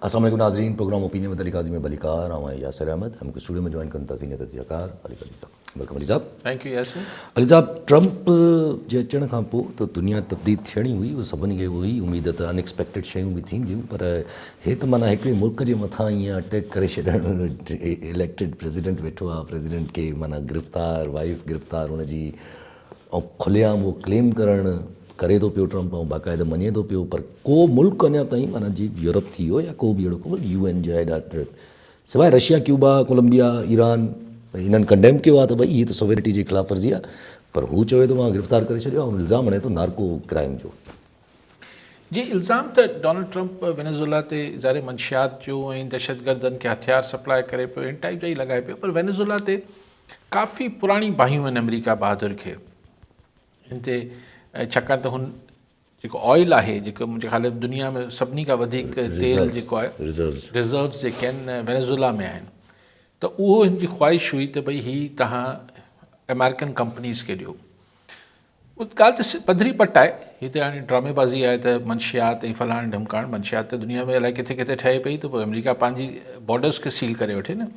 अस्सलाम वालेकुम नाज़रीन, प्रोग्राम ओपिनियन विद अली काज़ी में बलिकार ऐं यासिर अहमद हमको स्टूडियो में ज्वाइन कनि था सीनियर तजज़ियाकार अली काज़ी साहब। वेलकम अली साहब। Thank you Yasir. अली साहब, ट्रंप जे अचण खां पोइ त दुनिया तब्दील थियणी हुई, उहो सभिनी खे हुई उमेद त अनएक्सपेक्टेड शयूं बि थींदियूं, पर हे त माना हिकिड़े मुल्क जे मथां ईअं अटैक करे छॾणु, इलेक्टेड प्रेसिडेंट वेठो आहे, प्रेसिडेंट खे माना गिरफ़्तार, वाइफ गिरफ़्तार हुनजी, ऐं खुलियाम उहो क्लेम करणु करे थो पियो ट्रंप, ऐं बाक़ाइदा मञे थो पियो, पर को मुल्क अञा ताईं माना जी यूरोप थी वियो या को बि अहिड़ो को UN जा हेॾा सवाइ रशिया, क्यूबा, कोलंबिया, ईरान हिननि कंडेम कयो आहे त भई हीअ त सोवेरिटी जी ख़िलाफ़ वर्ज़ी आहे, पर हू चवे थो मां गिरफ़्तार करे छॾियो ऐं इल्ज़ाम हणे थो नार्को क्राइम जो। जी, इल्ज़ाम त डोनाल्ड ट्रंप वेनेज़ुएला ते ज़ाहिर मंशियात जो ऐं दहशतगर्दनि खे हथियार सप्लाई करे पियो, इन टाइप जा ई लॻाए पियो, पर वेनेज़ुएला ते काफ़ी पुराणी बाहियूं आहिनि अमेरिका बहादुर खे हिन ते, छाकाणि त हुन जेको ऑयल आहे, जेको मुंहिंजे ख़्याल में दुनिया में सभिनी खां वधीक तेल जेको आहे रिज़र्व्स जेके आहिनि वेनेज़ुएला में आहिनि, त उहो हिन जी ख़्वाहिश हुई त भई हीअ तव्हां अमेरिकन कंपनीज़ खे ॾियो। उहा ॻाल्हि त पधरी पट आहे, हीअ त हाणे ड्रामेबाज़ी आहे त मंशियात ऐं फलाण ढमकाण, मंशियात त दुनिया में अलाए किथे किथे ठहे पई, त पोइ अमेरिका पंहिंजी बॉर्डर्स खे सील करे वठे न,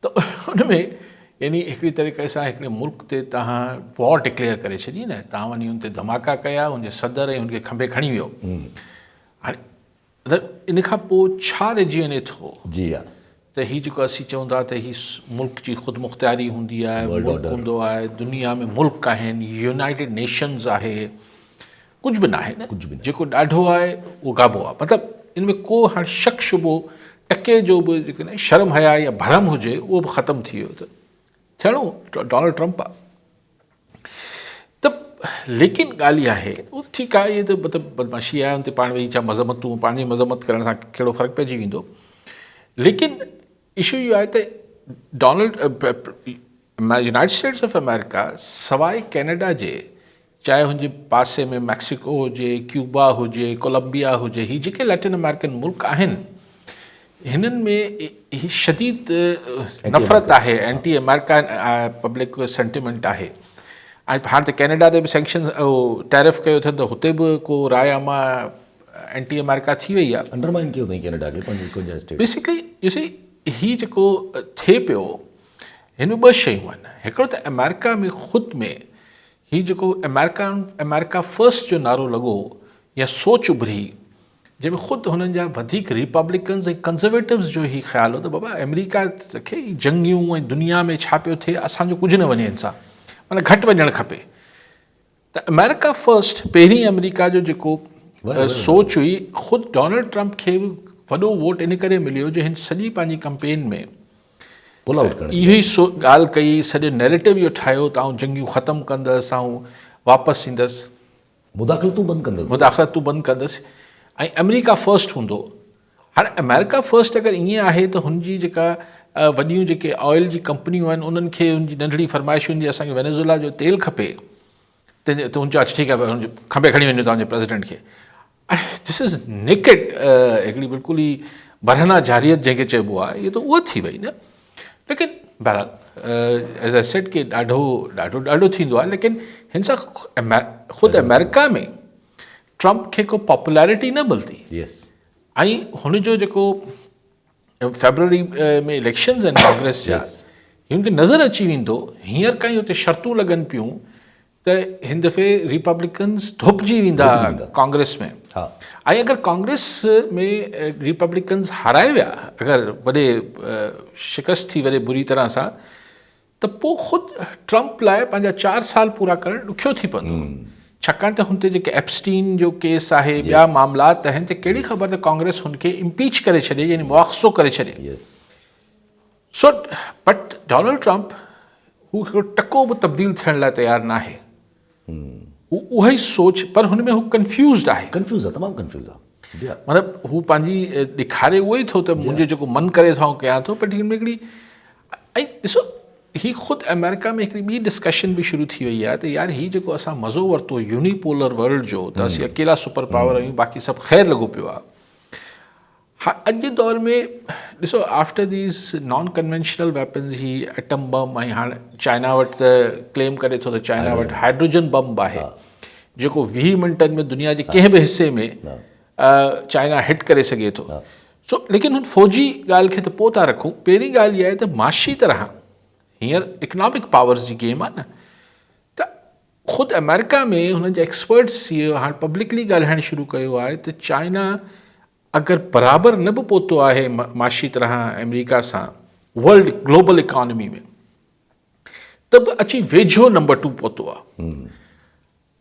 त हुन में यानी हिकिड़ी तरीक़े सां हिकिड़े मुल्क ते तव्हां वॉर डिक्लेयर करे छॾी न, तव्हां वञी हुन ते धमाका कया, हुनजे सदर ऐं हुनखे खंभे खणी वियो। हाणे मतिलबु इन खां पोइ छा रहिजी वञे थो जी हा, त हीअ जेको असीं चऊं था त हीअ मुल्क जी ख़ुदमुख़्तियारी हूंदी आहे, मुल्क हूंदो आहे, दुनिया में मुल्क आहिनि, यूनाइटेड नेशन्स आहे, कुझु बि न आहे न, जेको ॾाढो आहे उहो गाबो आहे। मतिलबु इन में को हाणे शक शुबो टके जो बि जेको न शर्म हया या भरम हुजे उहो बि ख़तमु थी वियो, त थियणो डोनाल्ड ट्रंप आहे। त लेकिन ॻाल्हि इहा आहे, उहो ठीकु आहे, इहे त मतिलबु बदमाशी आहे, हुन ते पाण वेही छा मज़मतूं, पंहिंजी मज़मत करण सां कहिड़ो फ़र्क़ु पइजी वेंदो। लेकिन इशू इहो आहे त यूनाइटेड स्टेट्स ऑफ अमेरिका सवाइ कैनेडा जे, चाहे हुनजे पासे में मैक्सिको हुजे, क्यूबा हुजे, कोलंबिया हुजे, हीअ जेके लैटिन अमेरिकन मुल्क आहिनि, हिननि में ही शदीद नफ़रत आहे, एंटी अमेरिका पब्लिक सेंटिमेंट आहे। ऐं हाणे त कैनेडा ते बि सैंक्शन टैरिफ कयो अथनि, त हुते बि को राय आमा एंटी अमेरिका थी वई आहे, अंडरमाइन कयो अथई कैनेडा खे पंहिंजे स्टेट। बेसिकली यूसी हीअ जेको थिए पियो, हिन में ॿ शयूं आहिनि। हिकिड़ो त अमेरिका में ख़ुदि में हीअ जेको अमेरिका फर्स्ट जो नारो लॻो या सोच उभरी, जंहिंमें ख़ुदि हुननि जा वधीक रिपब्लिकन्स ऐं कंज़र्वेटिव्स जो ई ख़्यालु हो त बाबा अमेरिका खे जंगियूं ऐं दुनिया में छा पियो थिए, असांजो कुझु न वञे हिन सां, माना घटि वञणु खपे। त अमेरिका फर्स्ट पहिरीं अमेरिका जो जेको सोच हुई, ख़ुदि डोनाल्ड ट्रंप खे बि वॾो वोट इन करे मिलियो जो हिन सॼी पंहिंजी कंपेन में इहो ई ॻाल्हि कई, सॼो नैरेटिव इहो ठाहियो त आउं जंगियूं ख़तमु कंदसि, ऐं वापसि ईंदसि, मुदाख़लतूं बंदि कंदसि, ऐं अमेरिका फर्स्ट हूंदो। हाणे अमेरिका फर्स्ट अगरि ईअं आहे त हुनजी जेका वॾियूं जेके ऑयल जी कंपनियूं आहिनि, उन्हनि खे हुनजी नंढड़ी फरमाइश हूंदी, असांखे वेनेज़ुएला जो तेल खपे, त हुन चयो अच्छा ठीकु आहे, हुनजे खंभे खणी वञो तव्हांजे प्रेसिडेंट खे। दिस इज़ नेकेड, हिकिड़ी बिल्कुलु ई बरहना जारियत जंहिंखे चइबो आहे, इहो त उहा थी वई न। लेकिन बहरहाल एज़ ए सेट के ॾाढो ॾाढो ॾाढो थींदो आहे, लेकिन हिन सां ख़ुदि अमेरिका में ट्रंप खे को पॉपुलैरिटी न मिलंदी। ऐं हुनजो जेको फेबरवरी में इलेक्शन्स आहिनि कांग्रेस जा, हुनखे नज़र अची वेंदो, हींअर काई हुते शर्तूं लॻनि पियूं त हिन दफ़े रिपब्लिकन्स धुपजी वेंदा कांग्रेस में। ऐं अगरि कांग्रेस में रिपब्लिकन्स हाराए विया, अगरि वॾे शिकस्त थी वॾे बुरी तरह सां, त पोइ ख़ुदि ट्रंप लाइ पंहिंजा 4 साल पूरा करणु ॾुखियो थी पवंदो, छाकाणि त हुन ते जेके एप्स्टीन जो केस आहे, ॿिया मामलात आहिनि, त कहिड़ी ख़बर त कांग्रेस हुनखे इम्पीच करे छॾे, यानी मुआख़ज़ो करे छॾे। सो बट डोनाल्ड ट्रंप हू हिकिड़ो टको बि तब्दील थियण लाइ तयारु न आहे, उहा ई सोच, पर हुन में हू कंफ्यूज़्ड आहे, तमामु कंफ्यूज़ आहे। मतिलबु हू पंहिंजी ॾेखारे उहो ई थो त मुंहिंजो जेको मन करे थो कयां थो, पर हिन में हिकिड़ी, ऐं ॾिसो हीअ ख़ुदि अमेरिका में हिकिड़ी ॿी डिस्कशन बि शुरू थी वई आहे त यार हीअ जेको असां मज़ो वरितो यूनिपोलर वर्ल्ड जो, त असीं अकेला सुपर पावर आहियूं, बाक़ी सभु ख़ैरु लॻो पियो आहे। हा, अॼु जे दौर में ॾिसो after these non conventional weapons, ही एटम बम, ऐं हाणे चाइना वटि त क्लेम करे थो त चाइना वटि हाइड्रोजन बम आहे, जेको 20 मिंटनि में दुनिया जे कंहिं बि हिसे में चाइना हिट करे सघे थो। सो लेकिन हुन फौजी ॻाल्हि खे त पोइ था रखूं। पहिरीं ॻाल्हि इहा आहे त माशी तरह हींअर इकनॉमिक पावर्स जी गेम आहे न, त ख़ुदि अमेरिका में हुननि जा एक्सपर्ट्स इहो हाणे पब्लिकली ॻाल्हाइणु शुरू कयो आहे त चाइना अगरि बराबरि न बि पहुतो आहे माशी तरह अमेरिका सां वर्ल्ड ग्लोबल इकॉनमी में, त बि अची वेझो नंबर 2 पहुतो आहे।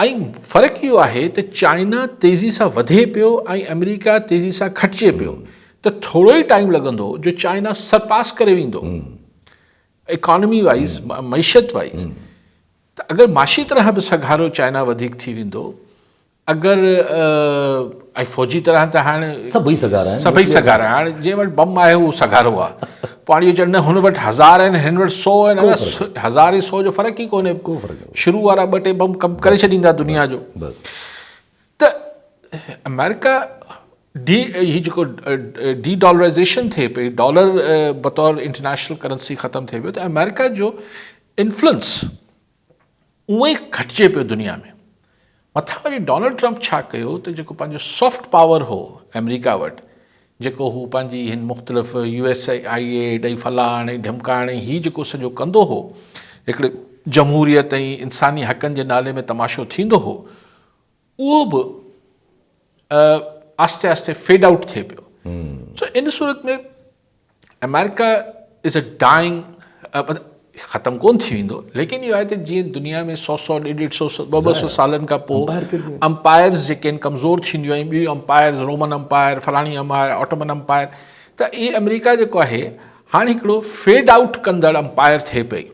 ऐं फ़र्क़ु इहो आहे त चाइना तेज़ी सां वधे पियो ऐं अमेरिका तेज़ी सां घटिजे पियो, त थोरो ई टाइम लॻंदो जो चाइना सरपास करे वेंदो इकॉनमी वाइज़, मईशत वाइज़। त अगरि माशी तरह बि सघारो चाइना वधीक थी वेंदो, अगरि ऐं फौजी तरह त हाणे सभई सघारा आहिनि, सभई सघारा हाणे जंहिं वटि बम आहे उहो सघारो आहे। पाणी जो चवंदा हुन वटि 1000 आहिनि, हिन वटि 100 आहिनि, 1000 ऐं 100 जो फ़र्क़ु ई कोन्हे। शुरू वारा 2-3 बम कमु करे छॾींदा दुनिया जो। त अमेरिका हीउ जेको डी डॉलराइज़ेशन थिए पई, डॉलर बतौर इंटरनेशनल करेंसी ख़तमु थिए पियो, त अमेरिका जो इन्फ्लुएंस उहो ई घटिजे पियो दुनिया में। मथां वरी डोनाल्ड ट्रंप छा कयो त जेको पंहिंजो सॉफ्ट पावर हो अमेरिका वटि, जेको हू पंहिंजी हिन मुख़्तलिफ़ USAID ॾेई फलाण ऐं ढमकाइण ऐं हीउ जेको सॼो कंदो हो, हिकिड़े जमहूरियत ऐं इंसानी हक़नि जे नाले में तमाशो थींदो हो, उहो बि आस्ते आस्ते फेड आउट थिए पियो। सो इन सूरत में अमेरिका इज़ अ डाइंग, ख़तमु कोन थी वेंदो, लेकिन इहो आहे त जीअं दुनिया में 100 150 200 सालनि खां पोइ अंपायर्स जेके आहिनि कमज़ोर थींदियूं आहिनि, ॿियूं अंपायर्स रोमन अंपायर, फलाणी अंपायर, ऑटोमन अंपायर, त इहे अमेरिका जेको आहे हाणे हिकिड़ो फेड आउट कंदड़ अंपायर थिए पई।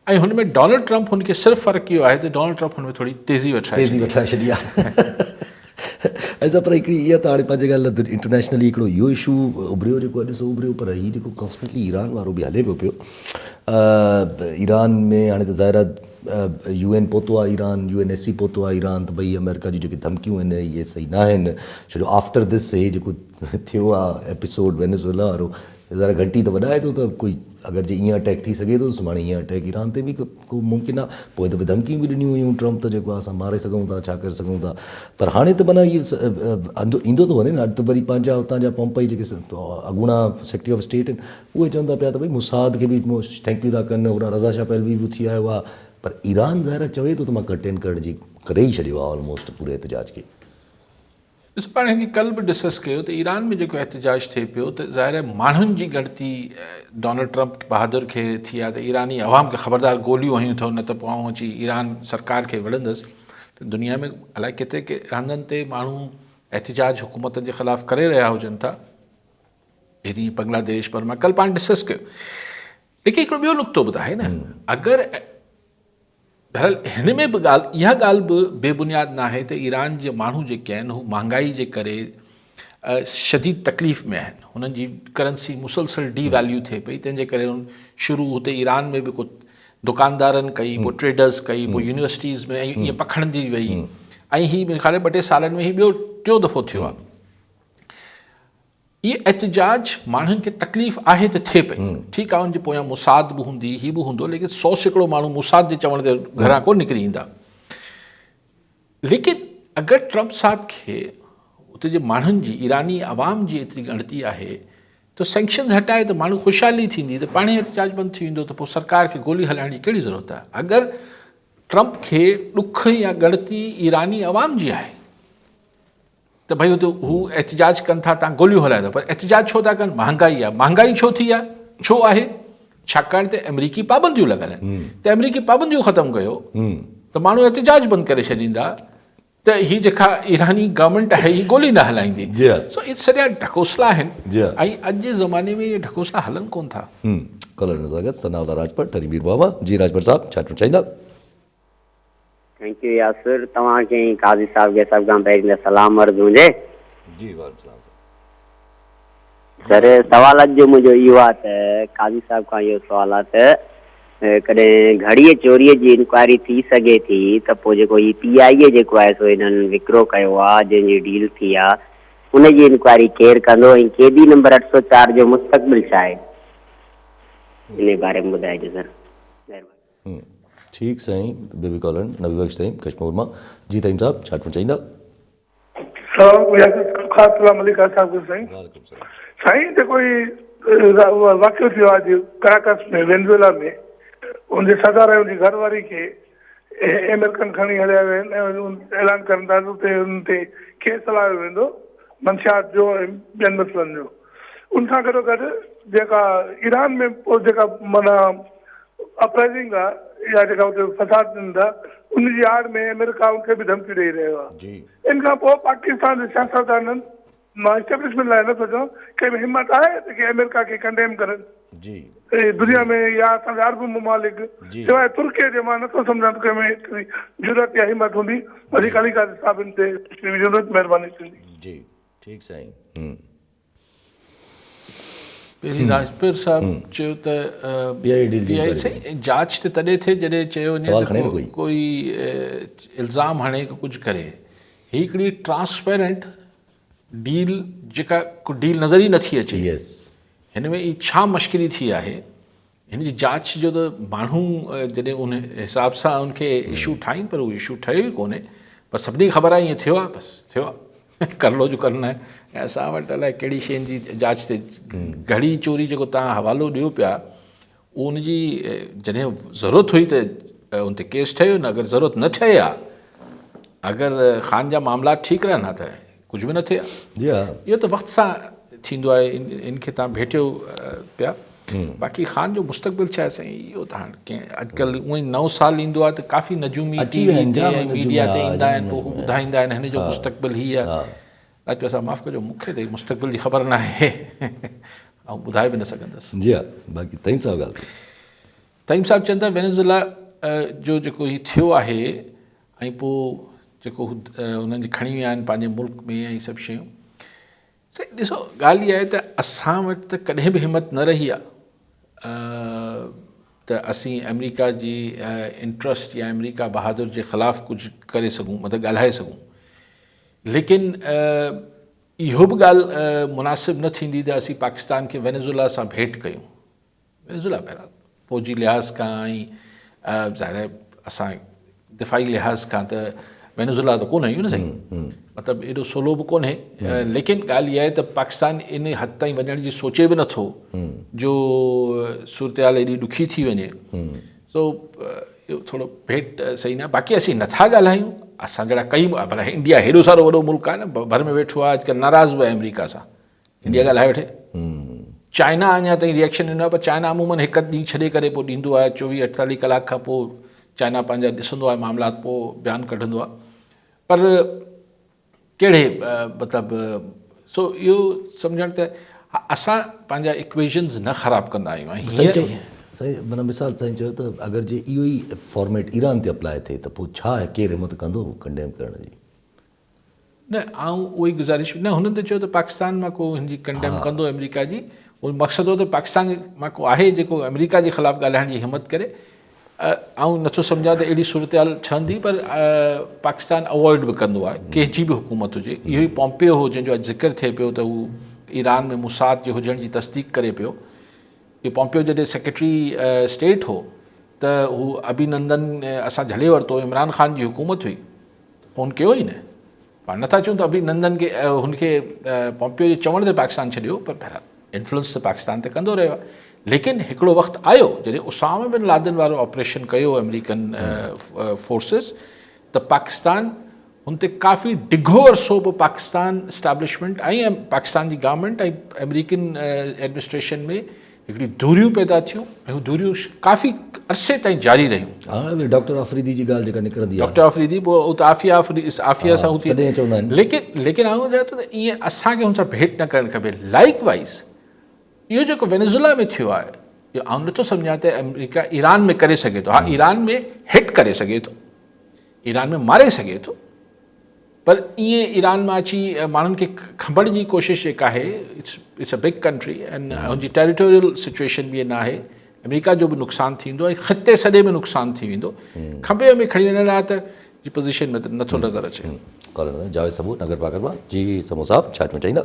ऐं हुन में डोनाल्ड ट्रंप हुनखे सिर्फ़ु फ़र्क़ु इहो आहे त डोनाल्ड ट्रंप हुन में थोरी तेज़ी वठाए छॾी आहे। ऐसा पर हिकिड़ी इहा त हाणे पंहिंजे ॻाल्हि इंटरनेशनली हिकिड़ो इहो इशू उभरियो, जेको ॾिसो उभरियो, पर हीउ जेको कॉन्स्टेंटली ईरान वारो बि हले पियो। ईरान में हाणे त ज़ाहिर आहे UN पहुतो आहे, ईरान UNSC पहुतो आहे ईरान, त भई अमेरिका जी जेकी धमकियूं आहिनि इहे सही न आहिनि। छो जो आफ्टर दिस हे जेको थियो आहे एपिसोड वेनेज़ुएला वारो, ज़रा घंटी त वॾाए थो त कोई अगरि जे ईअं अटैक थी सघे थो, सुभाणे ईअं अटैक ईरान ते बि को मुमकिन आहे। पोइ दफ़े धमकियूं बि ॾिनियूं हुयूं ट्रंप त जेको आहे असां मारे सघूं था, छा करे सघूं था। पर हाणे त माना इहो ईंदो थो वञे न। अॼु त वरी पंहिंजा हुतां जा पोम्पई जेके अॻूणा सेक्रेटरी ऑफ स्टेट आहिनि, उहे चवनि था पिया त भई मुसाद खे बि थैंक यू था कनि, हुन रज़ा शाह पहलवी बि थी आयो आहे। पर ईरान ज़ाहिर चवे थो त मां कंटेन करण जी करे ई छॾियो आहे ऑलमोस्ट पूरे एहतजाज खे। ॾिसो, पाण हिन कल्ह बि डिस्कस कयो त ईरान में जेको एहतजाज थिए पियो, त ज़ाहिर आहे माण्हुनि जी ॻणती डोनाल्ड ट्रंप बहादुर खे थी आहे त ईरानी अवाम खे ख़बरदार गोलियूं हयूं अथव, न त पोइ आऊं अची ईरान सरकार खे विढ़ंदसि। त दुनिया में अलाए केतिरे के हंधनि ते माण्हू एहतजाज हुकूमतनि जे ख़िलाफ़ु करे रहिया हुजनि था, हेॾी बांग्लादेश, पर मां कल्ह पाण डिस्कस कयो। लेकिन हिकिड़ो ॿियो नुक़्तो ॿुधाए न, अगरि हिन में बि इहा ॻाल्हि बि बेबुनियाद न आहे त ईरान जे माण्हू जेके आहिनि हू महांगाई जे करे शदीद तकलीफ़ में आहिनि। हुननि जी करेंसी मुसलसल डी वैल्यू थिए पई, तंहिंजे करे शुरू हुते ईरान में बि कुझु दुकानदारनि कई, पोइ ट्रेडर्स कई, पोइ यूनिवर्सिटीज़ में ईअं पखड़ंदी वई। ऐं हीअ मूंखे ख़्याल 2-3 सालनि में ॿियो 4 दफ़ो थियो आहे। इहे एहतजाज माण्हुनि खे तकलीफ़ आहे त थिए पई, ठीकु आहे, हुनजे पोयां मुसाद बि हूंदी, हीअ बि हूंदो, लेकिन 100 माण्हू मुसाद जे चवण ते घरां कोन निकिरी ईंदा। लेकिन अगरि ट्रंप साहिब खे उते जे माण्हुनि जी, ईरानी अवाम जी एतिरी ॻणती आहे त सैंक्शन्स हटाए त माण्हू ख़ुशहाली थींदी, त पाणे एहतजाज बंदि थी वेंदो, त पोइ सरकार खे गोली हलाइण जी कहिड़ी ज़रूरत आहे। अगरि ट्रंप खे ॾुख या ॻणती ईरानी अवाम जी आहे त भई हुते हू एहतजाज कनि था, तव्हां गोलियूं हलायो था, पर एहतजाज छो था कनि? महांगाई आहे। महांगाई छो थी आहे? छो आहे? छाकाणि त अमरीकी पाबंदियूं लॻल आहिनि। त अमरीकी पाबंदियूं ख़तमु कयो त माण्हू एहतजाज बंदि करे छॾींदा, त हीअ जेका ईरानी गवर्नमेंट आहे हीअ गोली न हलाईंदी। सो इहे सॼा ढकोसला आहिनि, ऐं अॼु जे ज़माने में इहे ढकोसला हलनि कोन था। कलर नज़ागत सनाउल्ला राजपत टरीबीर बाबा जी। राजपत साहब छा चाहींदा? थैंक यू यासिर, तव्हांखे काज़ी साहब खे सभ खां पहिरीं त सलाम अर्ज़ु हुजे। जी वालेकुम सर, सवाल अॼु जो मुंहिंजो इहो आहे त काज़ी साहब खां इहो सुवालु आहे त कॾहिं घड़ीअ चोरीअ जी इंक्वायरी थी सघे थी त पोइ जेको हीउ PIA जेको आहे सो हिननि विकिरो कयो आहे, जंहिंजी डील थी आहे, उनजी इंक्वायरी केरु कंदो ऐं केडी नंबर 804 जो मुस्तक़बिल छा आहे, इन बारे में ॿुधाइजो सर। महिरबानी। ठीकु साईं। बेबी कॉलन नबी बख्श साईं कश्मीर मां। जी ताईं साहब छा चाहींदा? अस्सलाम वालेकुम साईं जेको वाक़ियो थियो आहे अॼु कराकस में वेनेज़ुएला में उनजे सदार जी घरवारी खे अमेरिकन खणी हलिया विया आहिनि ऐलान कनि था उते उन ते केस हलायो वेंदो मंशियात जो ऐं ॿियनि मसइलनि जो उन सां गॾोगॾु जेका ईरान में पोइ जेका माना अपराइजिंग आहे या जेका उते फसाद ॾियनि था उनजी आड़ में अमेरिका उनखे बि धमकी ॾेई रहियो आहे इन खां पोइ पाकिस्तान जे सियासतदाननि मां एस्टेब्लिशमेंट लाइ नथो चवां कंहिं में हिमत आहे त की अमेरिका खे कंडेम करनि दुनिया में या असांजा अरब ममालिक सवाइ तुर्कीअ जे मां नथो सम्झां त कंहिं में एतिरी ज़रूरत या हिमत हूंदी वधीक अली काज़ी साहिबनि ते ज़रूरत महिरबानी थींदी जी ठीकु साईं पहिरीं राजपुर साहिबु चयो त जांच त तॾहिं थिए जॾहिं चयो वञे त कोई इल्ज़ाम हणे कुझु करे ही हिकिड़ी ट्रांसपेरेंट डील जेका को डील नज़र ई नथी अचे हिन में ई छा मश्किली थी आहे हिन जी जांच जो त माण्हू जॾहिं उन हिसाब सां उनखे इशू ठाहिनि पर उहो इशू ठहियो ई कोन्हे बसि सभिनी ख़बर आहे ईअं थियो आहे बसि थियो आहे कर लो जो करना आहे ऐं असां वटि अलाए कहिड़ी शयुनि जी जांच ते घड़ी चोरी जेको तव्हां हवालो ॾियो पिया उहो उनजी जॾहिं ज़रूरत हुई त उन ते केस ठहियो न अगरि ज़रूरत न ठहे आहे अगरि ख़ान जा मामला ठीकु रहनि त कुझु बि न थिए इहो त वक़्त सां थींदो आहे इनखे तव्हां भेटियो पिया बाक़ी ख़ान जो मुस्तक़बिल छा आहे साईं इहो त हाणे कंहिं अॼुकल्ह उअं ई 9 साल ईंदो आहे त काफ़ी नजूमी मीडिया ते ईंदा आहिनि पोइ ॿुधाईंदा आहिनि हिन जो मुस्तक़बिल हीअ आहे राजपीर साहिबु माफ़ु कजो मूंखे त मुस्तक़बिल जी ख़बर न आहे ऐं ॿुधाए बि न सघंदसि जी हा बाक़ी तइम साहिबु ॻाल्हि तइम साहिबु चवनि था वेनेज़ुएला जो जेको हीउ थियो आहे ऐं पोइ जेको उन्हनि जी खणी विया आहिनि पंहिंजे मुल्क में ऐं सभु शयूं साईं ॾिसो ॻाल्हि इहा आहे त असां वटि त कॾहिं बि हिमत न रही आहे त असीं अमेरिका जी इंट्रस्ट या अमेरिका बहादुर जे ख़िलाफ़ु कुझु करे सघूं मतिलबु ॻाल्हाए सघूं लेकिन इहो बि ॻाल्हि मुनासिबु न थींदी त असीं पाकिस्तान खे वेनेज़ुएला सां भेंट कयूं वेनेज़ुएला पहिरां फ़ौजी लिहाज़ खां ऐं ज़ाहिर असां दिफ़ाई लिहाज़ खां त वेनेज़ुएला त कोन आहियूं न साईं मतिलबु एॾो सवलो बि कोन्हे लेकिन ॻाल्हि इहा आहे त पाकिस्तान इन हद ताईं वञण जी सोचे बि नथो जो सूरत-हाल एॾी ॾुखी थी वञे सो इहो थोरो भेंट सही न बाक़ी असीं नथा ॻाल्हायूं असां जहिड़ा कई पर इंडिया हेॾो सारो वॾो मुल्क आहे न भर में वेठो आहे अॼुकल्ह नाराज़ बि आहे अमेरिका सां इंडिया ॻाल्हाए वठे चाइना अञा ताईं रिएक्शन ॾिनो आहे पर चाइना अमूमन हिकु ॾींहुं छॾे करे पोइ ॾींदो आहे 24-48 कलाक खां पोइ चाइना पंहिंजा ॾिसंदो आहे मामलात पोइ बयानु कढंदो आहे पर कहिड़े मतिलबु सो इहो सम्झणु त असां पंहिंजा इक्वेशन्स न ख़राबु कंदा आहियूं साईं माना मिसाल साईं चयो त अगरि जे इहो ई फॉर्मेट ईरान ते अप्लाई थिए त पोइ छा आहे केरु हिमत कंदो कंडेम करण जी न आऊं उहो ई गुज़ारिश न हुननि त चयो त पाकिस्तान मां को हिनजी कंडेम कंदो अमेरिका जी उहो मक़सदु हो त पाकिस्तान मां को आहे जेको अमेरिका जे ख़िलाफ़ु ॻाल्हाइण जी हिमत करे ऐं नथो सम्झां त अहिड़ी सूरत-हाल ठहंदी पर पाकिस्तान अवॉइड बि कंदो आहे कंहिंजी बि हुकूमत हुजे इहो ई पॉम्पियो हो जंहिंजो अॼु ज़िक्र थिए पियो त हू ईरान में मुसाद जे हुजण जी तस्दीक करे पियो इहो पॉम्पियो जॾहिं सेक्रेटरी स्टेट हो त हू अभिनंदन असां झले वरितो इमरान ख़ान जी हुकूमत हुई फ़ोन कयो ई न पाण नथा चऊं त अभिनंदन खे हुनखे पॉम्पियो जे चवण ते पाकिस्तान छॾियो पर बहरहाल इन्फ्लुएंस त पाकिस्तान ते कंदो रहियो आहे लेकिन हिकिड़ो वक़्तु आयो जॾहिं उसामा बिन लादेन वारो ऑपरेशन कयो अमेरिकन फोर्सिस त पाकिस्तान हुन ते काफ़ी डिघो अरसो पोइ पाकिस्तान इस्टेब्लिशमेंट ऐं पाकिस्तान जी गवर्नमेंट ऐं अमेरिकन एडमिनिस्ट्रेशन में हिकिड़ी दूरियूं पैदा थियूं ऐं हू दूरियूं काफ़ी अरसे ताईं जारी रहियूं डॉक्टर आफ़रीदी जी ॻाल्हि जेका निकिरंदी डॉक्टर आफ़रीदी पोइ उहो त आफ़िया सां हू थी लेकिन आऊं चवां थो त ईअं असांखे हुन सां भेंट न करणु खपे लाइक वाइज़ इहो जेको वेनेज़ुएला में थियो आहे इहो आउं नथो सम्झां त अमेरिका ईरान में करे सघे थो हा ईरान में हिट करे सघे थो ईरान में मारे सघे थो पर ईअं ईरान मां अची माण्हुनि खे खणण जी कोशिशि जेका आहे इट्स अ बिग कंट्री ऐं हुनजी टेरिटोरियल सिचुएशन बि न आहे अमेरिका जो बि नुक़सानु थींदो ऐं ख़िते सॼे में नुक़सानु थी वेंदो खंबे में खणी वञण लाइ त जी पोज़ीशन में नथो नज़र अचे जावेद सबूत नगर पाकर मां जी समो साहब छा चवंदा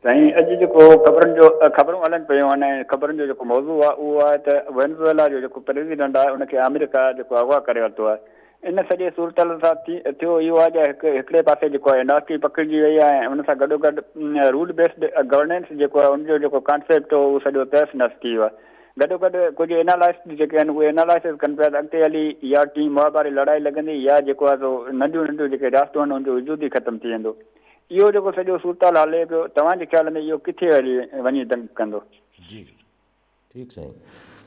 साईं अॼु जेको ख़बरूं हलनि पियूं आहिनि ख़बरुनि जो जेको मौज़ू आहे उहो आहे त वेनेज़ुएला जो जेको प्रेसिडेंट आहे उनखे अमेरिका जेको अगवा करे वरितो आहे इन सॼे सूरत सां थियो इहो आहे जो हिकिड़े पासे जेको आहे इंडस्ट्री पकड़िजी वई आहे ऐं उन सां गॾोगॾु रूल बेस्ड गवर्नेंस जेको आहे उनजो जेको कॉन्सेप्ट हो उहो सॼो तहस नहस थी वियो आहे। गॾोगॾु कुझु एनालाइस्ट जेके आहिनि उहे एनालाइसिस कनि पिया त अॻिते हली या टीम मुआबारी लड़ाई लॻंदी या जेको आहे सो नंढियूं नंढियूं जेके रियासतूं आहिनि उनजो वजूद ई ख़तमु थी वेंदो। इहो जेको सॼो सूरताल हले पियो तव्हांजे ख़्याल में इहो किथे वञी कंदो? जी ठीकु साईं।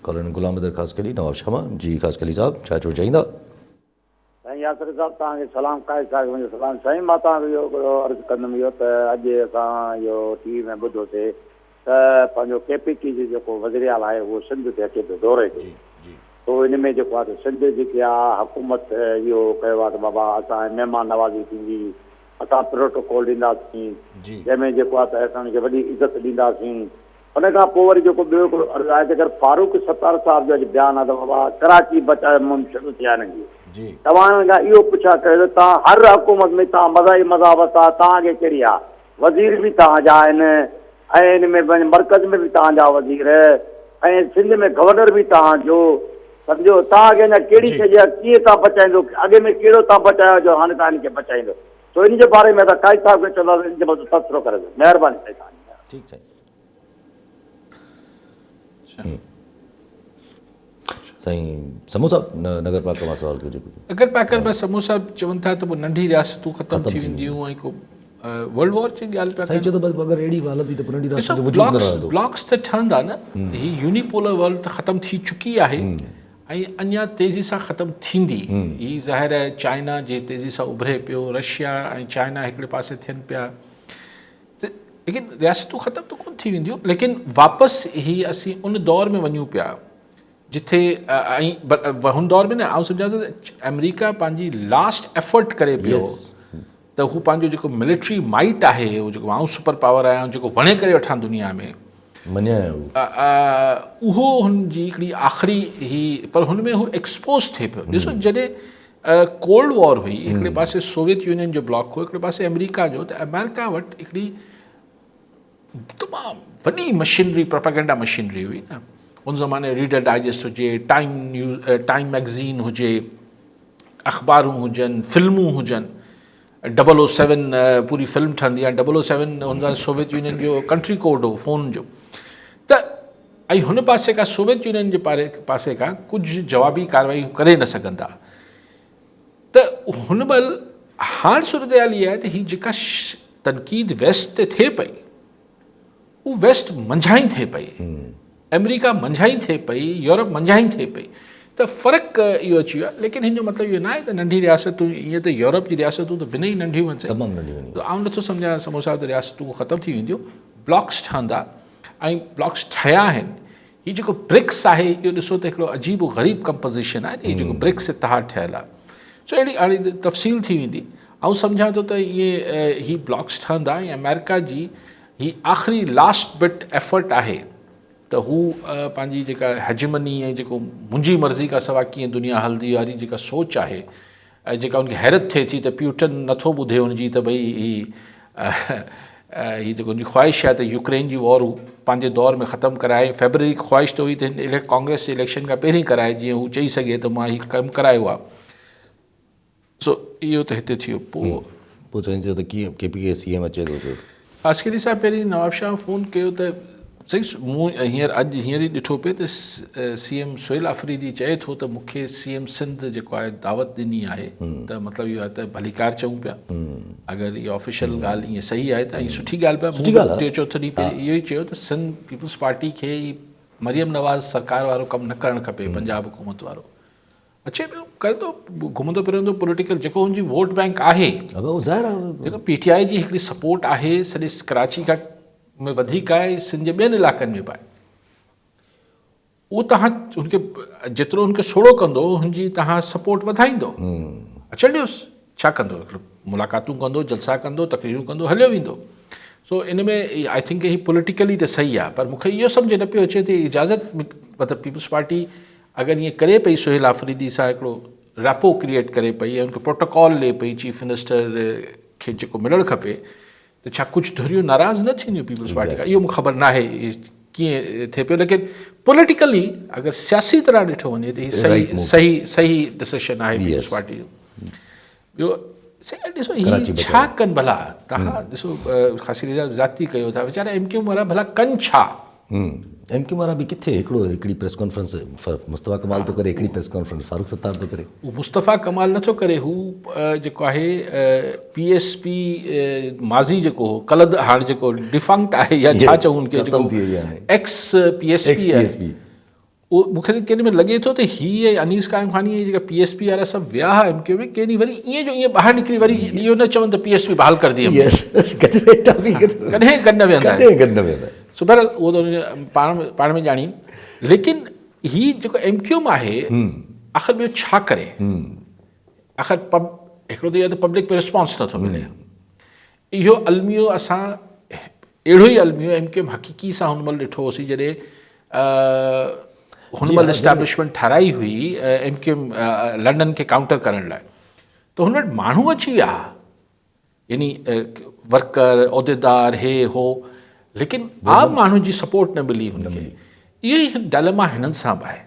कॉलोनी गुलाम बदर ख़ासकली नवाब शाह जी ख़ासकली साहब छा चवणु चाहींदा? साईं यासिर साहब तव्हांखे सलाम काइद साहिब मुंहिंजो सलाम। साईं मां तव्हांखे इहो हिकिड़ो अर्ज़ु कंदुमि इहो त अॼु असां इहो टीवी में ॿुधोसीं त पंहिंजो KPK जो जेको वज़ीर आला आहे उहो सिंध ते अचे पियो दौरे ते, पोइ इन में जेको आहे सिंध जेकी आहे हुकूमत इहो कयो आहे त बाबा असां महिमान नवाज़ी थींदी, असां प्रोटोकॉल ॾींदासीं जंहिंमें जेको आहे त असांखे वॾी इज़त ॾींदासीं। उन खां पोइ वरी जेको ॿियो हिकिड़ो अर्ज़ु आहे जेकर फारूक सत्तार साहिब जो अॼु बयानु आहे त बाबा कराची बचाए मुहिम शुरू थी आहे हिननि जी। तव्हां खां इहो पुछा कयो त तव्हां हर हुकूमत में तव्हां मज़ाही मज़ावत आहे तव्हांखे कहिड़ी आहे? वज़ीर बि तव्हांजा आहिनि ऐं इन में मर्कज़ में बि तव्हांजा वज़ीर ऐं सिंध में गवर्नर बि तव्हांजो, सम्झो तव्हांखे अञा कहिड़ी शइ आहे कीअं तव्हां बचाईंदो, अॻे में कहिड़ो तव्हां बचायो जो हाणे तव्हां हिनखे बचाईंदो? तो इन जे बारे में त काइद साहिब खे चवंदासीं इन जे मथां तबसरो करे महिरबानी साईं तव्हांजी। ठीकु साईं। साईं समूह साहब नगर पालिका मां सवाल कयो जेको नगर पालिका में समूह साहब चवनि था त पोइ नंढी रियासतूं ख़तमु थी वेंदियूं ऐं को वर्ल्ड वॉर जी ॻाल्हि पिया साईं चयो त बसि अगरि अहिड़ी हालत थी त नंढी रियासत जो वजूद न रहंदो। ब्लॉक्स त ठहंदा न, ही यूनिपोलर वर्ल्ड त ख़तमु थी चुकी आहे ऐं अञा तेज़ी सां ख़तमु थींदी। ही ज़ाहिर आहे चाइना जे तेज़ी सां उभरे पियो, रशिया ऐं चाइना हिकिड़े पासे थियनि पिया, लेकिन रियासतूं ख़तमु त कोन थी वेंदियूं। लेकिन वापसि ही असीं उन दौर में वञूं पिया जिथे हुन दौर में न आउं सम्झां थो त अमेरिका पंहिंजी लास्ट एफर्ट करे पियो त हू पंहिंजो जेको मिलिट्री माइट आहे उहो जेको आउं सुपर पावर आहियां जेको वणे करे वठां दुनिया में उहो हुनजी हिकिड़ी आख़िरी ही, पर हुन में हू एक्सपोज थिए पियो। ॾिसो जॾहिं कोल्ड वॉर हुई, हिकिड़े पासे सोवियत यूनियन जो ब्लॉक हो, हिकिड़े पासे अमेरिका जो, त अमेरिका वटि हिकिड़ी तमामु वॾी मशीनरी प्रोपेगेंडा मशीनरी हुई न। उन ज़माने रीडर डाइजेस्ट हुजे, टाइम मैगज़ीन हुजे, अख़बारूं हुजनि, फिल्मूं हुजनि, 007 पूरी फिल्म ठहंदी आहे, 007 हुन सोवियत यूनियन जो कंट्री कोड हो फ़ोन जो। त ऐं हुन पासे खां सोवियत यूनियन जे पासे खां कुझु जवाबी कार्रवाई करे न सघंदा। त हुन महिल हाणे सूरत हाल इहा आहे त हीअ जेका तनक़ीद वेस्ट ते थिए पई उहा वेस्ट मंझाई थिए पई, अमेरिका मंझाई थिए पई, यूरोप मंझाई थिए पई, त फ़र्क़ु इहो अची वियो आहे। लेकिन हिन जो मतिलबु इहो न आहे त नंढी रियासतूं, ईअं त यूरोप जी रियासतूं त भिन ई नंढियूं आहिनि, आउं नथो सम्झां समूह साहब त रियासतूं ख़तमु थी वेंदियूं, ब्लॉक्स ठहंदा ऐं ब्लॉक्स ठहिया आहिनि। हीउ जेको ब्रिक्स आहे इहो ॾिसो त हिकिड़ो अजीब ग़रीब कंपोज़िशन आहे, हीउ जेको ब्रिक्स इतिहाद ठहियलु आहे, सो अहिड़ी हाणे तफ़सील थी वेंदी। आउं सम्झां थो त हीअ ब्लॉक्स ठहंदा ऐं अमेरिका जी ही आख़िरी लास्ट बिट एफर्ट आहे त हू पंहिंजी जेका हेजमनी ऐं जेको मुंहिंजी मर्ज़ी खां सवाइ कीअं दुनिया हलंदी वारी जेका सोच आहे, जेका उनखे हैरत थिए थी त प्यूटन नथो ॿुधे हुनजी त भई हीअ जेको उनजी ख़्वाहिश आहे त यूक्रेन जी वॉर पंहिंजे दौर में ख़तमु कराए। फेबररी ख़्वाहिश त हुई त कांग्रेस जे इलेक्शन खां पहिरीं कराए, जीअं हू चई सघे त मां हीउ कमु करायो आहे। सो इहो त हिते थियो। पोइ चवनि त कीअं KPK CM अचे थो? आसकरी साहब पहिरीं नवाब शाह फ़ोन कयो त सही, मूं हींअर ई ॾिठो पिए त CM सुहेल आफ़रीदी चए थो त मूंखे CM सिंध जेको आहे दावत ॾिनी आहे, त मतिलबु इहो आहे त भलीकार चऊं पिया। अगरि इहा ऑफिशियल ॻाल्हि ईअं सही आहे त सुठी ॻाल्हि पिया। चोथों ॾींहुं पहिरीं इहो ई चयो त सिंध पीपल्स पार्टी खे मरियम नवाज़ सरकार वारो कमु न करणु खपे, पंजाब हुकूमत वारो अचे पियो करे थो, घुमंदो फिरंदो पॉलिटिकल जेको हुनजी वोट बैंक आहे, जेको PTI जी हिकिड़ी सपोर्ट आहे सॼे कराची खां में वधीक आहे, सिंध जे ॿियनि इलाइक़नि में बि आहे। उहो तव्हां हुनखे जेतिरो हुनखे सोड़ो कंदो हुनजी तव्हां सपोर्ट वधाईंदो। अचणु ॾियोसि छा कंदो, हिकिड़ो मुलाक़ातूं कंदो, जलसा कंदो, तकरीरूं कंदो, हलियो वेंदो। सो इन में आई थिंक ही पॉलिटिकली त सही आहे, पर मूंखे इहो सम्झ न पियो अचे त इजाज़त मतिलबु पीपल्स पार्टी अगरि ईअं करे पई सुहेल आफ़रीदी सां हिकिड़ो रैपो क्रिएट करे पई ऐं उनखे प्रोटोकॉल ॾिए पई चीफ मिनिस्टर खे जेको मिलणु खपे, त छा कुझु धुरियूं नाराज़ न थींदियूं पीपल्स पार्टी खां? इहो मूंखे ख़बर न आहे कीअं थिए पियो, लेकिन पॉलिटिकली अगरि सियासी तरह ॾिठो वञे त हीउ Right move. सही डिसीशन आहे पीपल्स पार्टी जो। ॿियो ॾिसो कराची हीउ छा कनि भला, तव्हां ॾिसो ख़ासि रिज़ा ज़ाती कयो था, वीचारा MQM वारा भला कनि छा? MQM वारा बि किथे हिकिड़ी प्रेस कॉन्फ्रेंस मुस्तफ़ा कमाल थो करे, हिकिड़ी प्रेस कॉन्फ्रेंस फारूक सत्तार थो करे। हू मुस्तफ़ा कमाल नथो करे, हू जेको आहे PSP माज़ी जेको हो कल्ह हाणे जेको डिफंक्ट आहे या छा चऊं हुनखे, जेको एक्स PSP आहे, उहो मूंखे केॾी महिल लॻे थो त हीअ अनीस काइम खानी जेका PSP वारा सभु विया हुआ MQM में, केॾी वरी ईअं जो ईअं ॿाहिरि निकिरी वरी इहो न चवनि त PSP बहाल कर दी, कॾहिं गॾु न वेहंदा। सो बहरहाल उहो त पाण में ॼाणी, लेकिन हीउ जेको MQM आहे आख़िर ॿियो छा करे? आख़िर हिकिड़ो त इहो त पब्लिक में रिस्पॉन्स नथो मिले, इहो अलमियो असां अहिड़ो ई अलमियो MQM हक़ीक़ी सां हुन महिल ॾिठो होसीं जॾहिं हुन महिल एस्टेब्लिशमेंट ठाराई हुई MQM लंडन खे काउंटर करण लाइ, त हुन वटि माण्हू अची विया, यानी वर्कर उहिदेदार हे हो, लेकिन आम माण्हू जी सपोर्ट न मिली हुनखे। इहो ई डायलेमा हिननि सां बि आहे,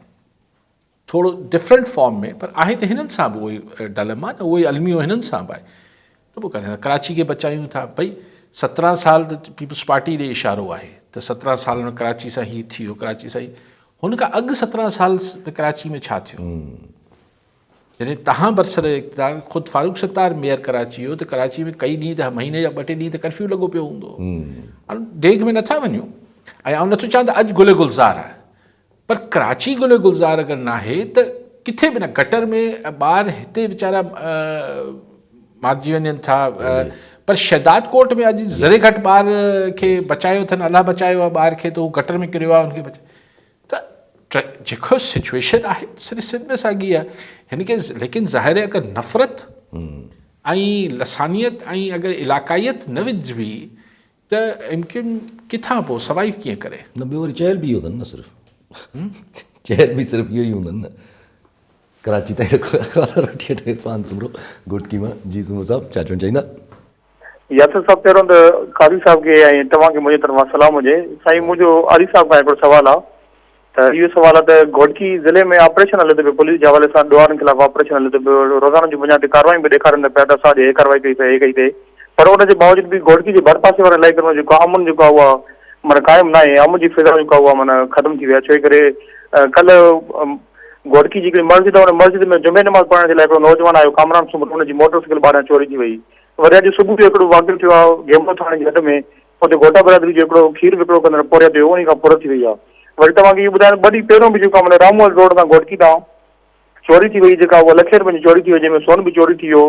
थोरो डिफरेंट फॉर्म में, पर आहे त हिननि सां बि उहो ई डायलेमा, उहो ई अलमियो हिननि सां बि आहे। त पोइ करे कराची खे बचायूं था, भई 17 साल त पीपल्स पार्टी ॾे इशारो आहे त 17 साल में कराची सां हीउ थी वियो, कराची सां हुन खां अॻु 17 साल में कराची में छा थियो? जॾहिं तव्हां बरसर इक़्तिदार ख़ुदि फारूक सत्तार मेयर कराची हो, त कराची में कई ॾींहं त महीने जा 2-3 ॾींहं त कर्फ्यू लॻो पियो हूंदो, हाणे डेग में नथा वञूं, ऐं आउं नथो चाहियां त अॼु गुल गुलज़ार आहे, पर कराची गुल गुलज़ार अगरि न आहे त किथे बि न, गटर में ॿार हिते वीचारा मारिजी वञनि था, पर शहदाद कोट में अॼु ज़रे घटि ॿार खे बचायो अथनि, अलाह बचायो आहे ॿार खे, त उहो गटर में किरियो आहे, हुनखे त जेको सिचुएशन आहे सॼे सिंध में साॻी आहे हिनखे। लेकिन ज़ाहिर आहे अगरि नफ़रत ऐं लसानियत ऐं अगरि इलाक़ाइत न विझबी त MQM किथां पोइ सर्वाइव कीअं करे? न ॿियो वरी चहल बि इहो अथनि न, सिर्फ़ु चहल बि सिर्फ़ु इहो ई हूंदनि न, कराची ताईं रखो इरफान सुमरो गुटकी मां। जी सुमरो साहब छा चवणु चाहींदा? यासर साहब, पहिरियों त कारी साहब खे ऐं तव्हांखे मुंहिंजे तरफ़ां सलाम हुजे। साईं, मुंहिंजो आरी साहब खां हिकिड़ो सुवालु आहे, त इहो सुवालु आहे त घोटकी ज़िले में ऑपरेशन हले थो पियो, पुलिस जे हवाले सां ॾुआरनि ख़िलाफ़ ऑपरेशन हले थो पियो, रोज़ाना जी बुनियाद ते कार्रवाई बि ॾेखारनि पिया त असां हे कार्रवाई कई पिए, हे कई थिए, पर उनजे बावजूद बि घोटकी जे भर पासे वारे इलाइक़े में जेको अमन जेको आहे उहा माना क़ाइमु न आहे, अमन जी फिज़ा जेका उहा माना ख़तमु थी विया। छो करे कल्ह घोटकी जी हिकिड़ी मस्जिद आहे, उन मस्जिद में जुमे नमाज़ पढ़ण जे लाइ हिकिड़ो नौजवान आयो, कामरान सुमर, हुनजी मोटरसाइकिल ॿाहिरां चोरी थी वई। वरी अॼु सुबुह जो हिकिड़ो वाक़ियो थियो आहे गेमो थाणे जे हद में, हुते गोटा बिरादरी जो हिकिड़ो खीर विकिरो कंदड़ पोरिया थियो, उन खां पुर थी वई आहे। वरी तव्हांखे इहो ॿुधायां, 2 ॾींहं पहिरियों बि जेको माना रामोल रोड तां घोटकी तां चोरी थी वई, जेका उहा लखे रुपए जी चोरी थी वई, जंहिंमें सोन बि चोरी थी वियो।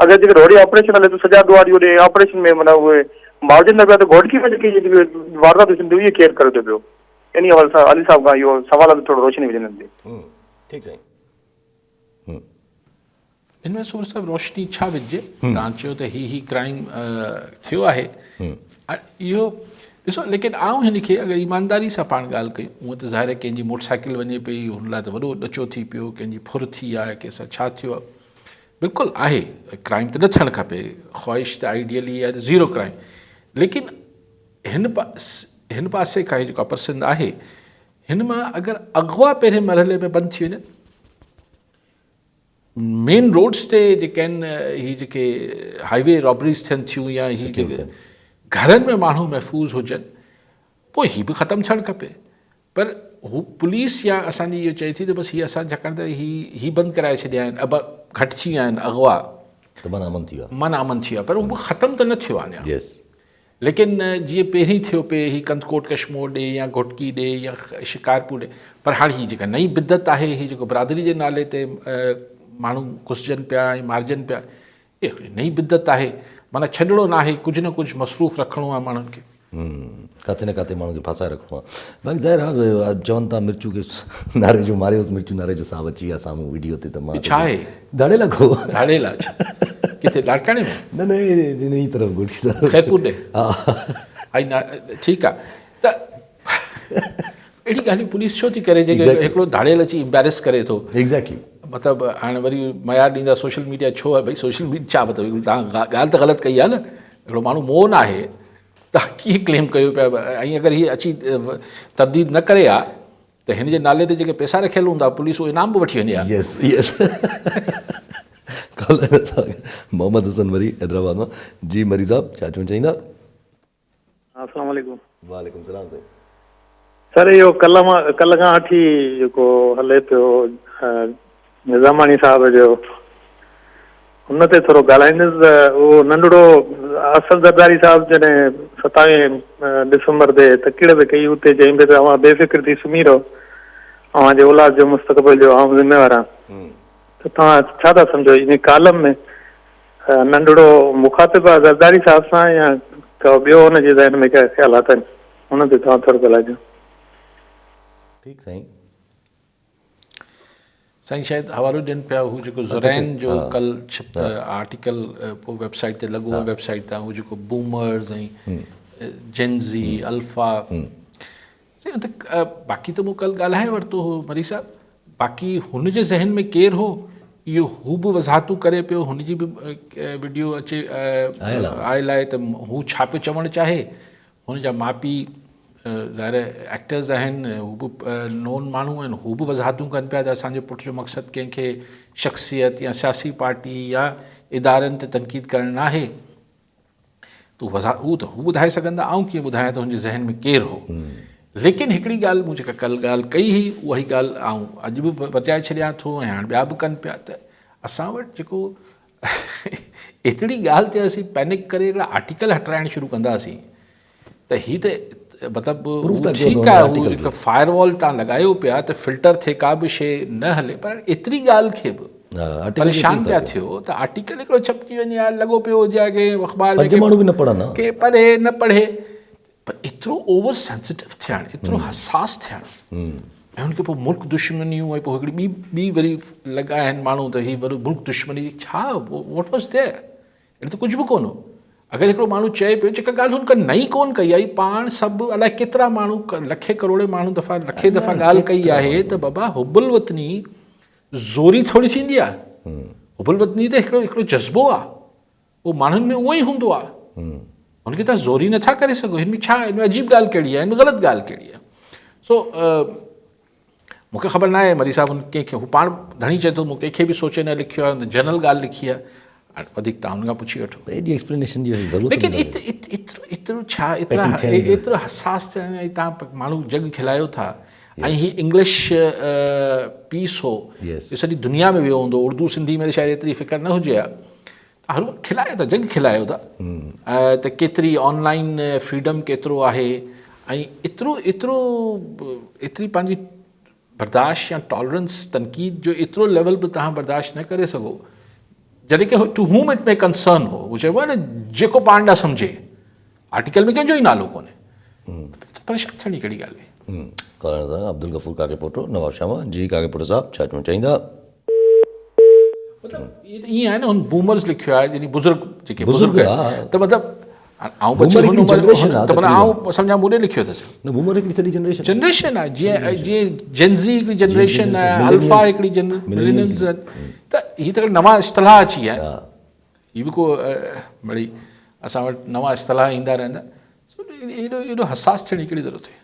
अगरि जेकर होॾे ऑपरेशन हले त सॼा ॾुआरी होॾे ऑपरेशन में माना उहे मुआवज़न न पिया, त घोटकी में जेकी वारदात थियनि थियूं इहे केरु करे थो पियो? इन हवाले सां अली साहब खां इहो सवाल ते थोरो रोशनी विझनि ते। ठीकु साईं। हिनमें सुमर साहिब रोशनी छा विझे? तव्हां चयो त ही क्राइम थियो आहे, इहो ॾिसो, लेकिन आऊं हिनखे अगरि ईमानदारी सां पाण ॻाल्हि कयूं, उअं त ज़ाहिर आहे कंहिंजी मोटरसाइकिल वञे पई, हुन लाइ त वॾो ॾचो थी पियो, कंहिंजी फुर थी आहे, कंहिंसां छा थियो आहे, बिल्कुलु आहे, क्राइम त न थियणु खपे, ख़्वाहिश त आइडियली आहे त ज़ीरो क्राइम, लेकिन हिन पासे खां जेका पसंदि आहे, हिन मां अगरि अगवा पहिरें मरहले में बंदि थी वञनि, मेन रोड्स ते जेके आहिनि हीअ जेके हाईवे रॉबरीज़ थियनि थियूं या हीअ जेके घरनि में माण्हू महफ़ूज़ हुजनि, पोइ हीअ बि ख़तमु थियणु खपे। पर हू पुलिस या असांजी इहो चए थी त बसि हीअ असां छाकाणि त हीअ बंदि कराए छॾिया आहिनि, अब घटि थी विया आहिनि अगवा, त मन अमन थी वियो आहे, मन अमन थी वियो आहे, पर उहो ख़तमु त न थियो आहे अञा। यस, लेकिन जीअं पहिरीं थियो पिए हीअ कंदकोट कश्मोर ॾे या घोटकी ॾे या शिकारपुर ॾे, पर हाणे हीअ जेका नई बिदत आहे, हीअ जेको बिरादरी जे नाले ते माण्हू घुसजनि पिया ऐं मारिजनि पिया, इहा हिकिड़ी नई बिदत आहे। माना छॾिणो न आहे, कुझु न कुझु मसरूफ़ रखिणो आहे माण्हुनि खे, किथे न किथे माण्हू खे फासाए रखिणो आहे। बाक़ी ज़ाहिर आहे चवनि था मिर्चू खे नारे जो मारियोसि, मिर्चू नारे जो साहब अची विया साम्हूं वीडियो ते, त मां छा आहे दाड़े लॻो, दाड़े लाइ किथे लाड़काणे में न न इन ई तरफ़ गुटकी तरफ़ खैरपुर ॾे, हा आई न ठीकु आहे। त अहिड़ी ॻाल्हियूं पुलिस छो थी करे, जेके हिकिड़ो दाड़ेल अची एम्बेरेस करे थो। एग्ज़ैक्टली, मतिलबु हाणे वरी मयार ॾींदा सोशल मीडिया छो आहे, भई सोशल मीडिया छा मतिलबु, तव्हां ॻाल्हि त ग़लति कई आहे न, हिकिड़ो माण्हू मोह न आहे, तव्हां कीअं क्लेम कयो पिया ऐं अगरि हीअ अची तरदीद न करे हा त हिन जे नाले ते जेके पैसा रखियल हूंदा पुलिस उहो इनाम बि वठी वञे हा। यस यस मोहम्मद हसन मरी हैदराबाद मां। जी मरी साहब छा चवणु चाहींदा? अस्सलाम वालेकुम। वालेकुम सलाम साईं। सर इहो कल्ह खां वठी जेको हले पियो निज़ामानी साहिब जो हुन ते थोरो ॻाल्हाईंदुसि त उहो नंढड़ो असद ज़रदारी साहिब जॾहिं 27 डिसंबर ते तकीड़ ते कई उते चई पिए त तव्हां बेफ़िक्र थी सुम्ही रहो, अव्हांजे औलाद जो मुस्तक़बिल जो आउं ज़िम्मेवार आहियां। त तव्हां छा था सम्झो इन कालम में नंढड़ो मुखातिब आहे ज़रदारी साहिब सां या को ॿियो हुनजे ज़हन में कहिड़ा ख़्यालात आहिनि हुन ते तव्हां थोरो ॻाल्हाइजो। ठीकु साईं। साईं शायदि हवालो ॾियनि पिया हू जेको ज़रैन जो कल आर्टिकल पोइ वेबसाइट ते लॻो आहे, वेबसाइट तां हू जेको बूमर्स ऐं जेनज़ी अल्फा बाक़ी त मूं कल ॻाल्हाए वरितो हो मरी साहिब, बाक़ी हुन जे ज़हन में केरु हो इहो हू बि वज़ाहतूं करे पियो, हुनजी बि वीडियो अचे आयल आहे त हू छा पियो चवणु चाहे। हुनजा माउ पीउ ज़ाहिर एक्टर्स आहिनि, हू बि नोन माण्हू आहिनि, हू बि वज़ाहतूं कनि पिया त असांजे पुट जो मक़सदु कंहिंखे शख़्सियत या सियासी पार्टी या इदारनि ते तनक़ीद करणु न आहे। त हू ॿुधाए सघंदा, आउं कीअं ॿुधायां त हुनजे ज़हन में केरु हो। लेकिन हिकिड़ी ॻाल्हि मूं जेका कल्ह ॻाल्हि कई हुई उहा ई ॻाल्हि आउं अॼु बि वधाए छॾियां थो ऐं हाणे ॿिया बि कनि पिया त असां वटि जेको एतिरी ॻाल्हि ते असीं पैनिक करे हिकिड़ा आर्टिकल हटाइणु शुरू कंदासीं त हीअ त मतिलबु ठीकु आहे, हू जेको फायरवॉल तव्हां लॻायो पिया त फिल्टर थिए का बि शइ न हले, पर एतिरी ॻाल्हि खे बि परेशान पिया थियो त आर्टिकल हिकिड़ो छपजी वञे यार लॻो पियो हुजे की अख़बार में के पढ़े न पढ़े, पर एतिरो ओवर सेंसिटिव थियणु, एतिरो हसास थियणु ऐं हुनखे पोइ मुल्क दुश्मनियूं ऐं पोइ हिकिड़ी ॿी वरी लॻा आहिनि माण्हू त हीअ वरी मुल्क दुश्मनी छा वॉट वॉज देयर, अहिड़ो त कुझु बि कोन हो। अगरि हिकिड़ो माण्हू चए पियो जेका ॻाल्हि हुनखे नई कोन कई आहे, पाण सभु अलाए केतिरा माण्हू लखे करोड़े माण्हू लखे दफ़ा ॻाल्हि कई आहे त बाबा हुबुल वतनी ज़ोरी थोरी थींदी आहे, हुबुल वतनी त हिकिड़ो जज़्बो आहे, उहो माण्हुनि में उहो ई हूंदो आहे, हुनखे तव्हां ज़ोरी नथा करे सघो। हिन में छा, हिन में अजीब ॻाल्हि कहिड़ी आहे, हिन में ग़लति ॻाल्हि कहिड़ी आहे। सो मूंखे ख़बर न आहे मरी साहिब कंहिंखे, हू पाण धणी चए थो मूं कंहिंखे बि सोचे न लिखियो आहे, जनरल ॻाल्हि लिखी आहे, वधीक तव्हां हुन खां पुछी वठो। लेकिन एतिरो छा एतिरो हसास थियणु ऐं तव्हां माण्हू जग खिलायो था ऐं हीअ इंग्लिश पीस हो सॼी दुनिया में वियो हूंदो, उर्दू सिंधी में शायदि एतिरी फ़िक्र न हुजे हा, हर खिलायो था, जग खिलायो था त केतिरी ऑनलाइन फ्रीडम केतिरो आहे ऐं एतिरी पंहिंजी बर्दाश्त या टॉलरेंस तनक़ीद जो एतिरो लेवल बि तव्हां बर्दाश्त न करे सघो जॾहिं की to whom it may concern हो, उहो चइबो आहे न जेको पाण ॾा सम्झे, आर्टिकल में कंहिंजो ई नालो कोन्हे, परेशान थियणी कहिड़ी ॻाल्हि आहे। अब्दुल गफूर काके पोटो नवाब शाह जी, काके पोटो साहब छा चवणु चाहींदा? मतिलबु ईअं आहे न, हुन बूमर्स लिखियो आहे यानी बुज़ुर्ग जेके बुज़ुर्ग त मतिलबु आउं सम्झा मूं ॾे लिखियो अथसि जनरेशन आहे, जीअं जेनज़ी हिकिड़ी जनरेशन आहे, अल्फा हिकिड़ी मिलेनियल्स आहिनि, त हीअ त नवां इस्तिलाह अची विया आहिनि, हीअ बि को मिड़ी असां वटि नवां इस्तिलाह ईंदा रहंदा, एॾो हसास थियण जी कहिड़ी ज़रूरत आहे।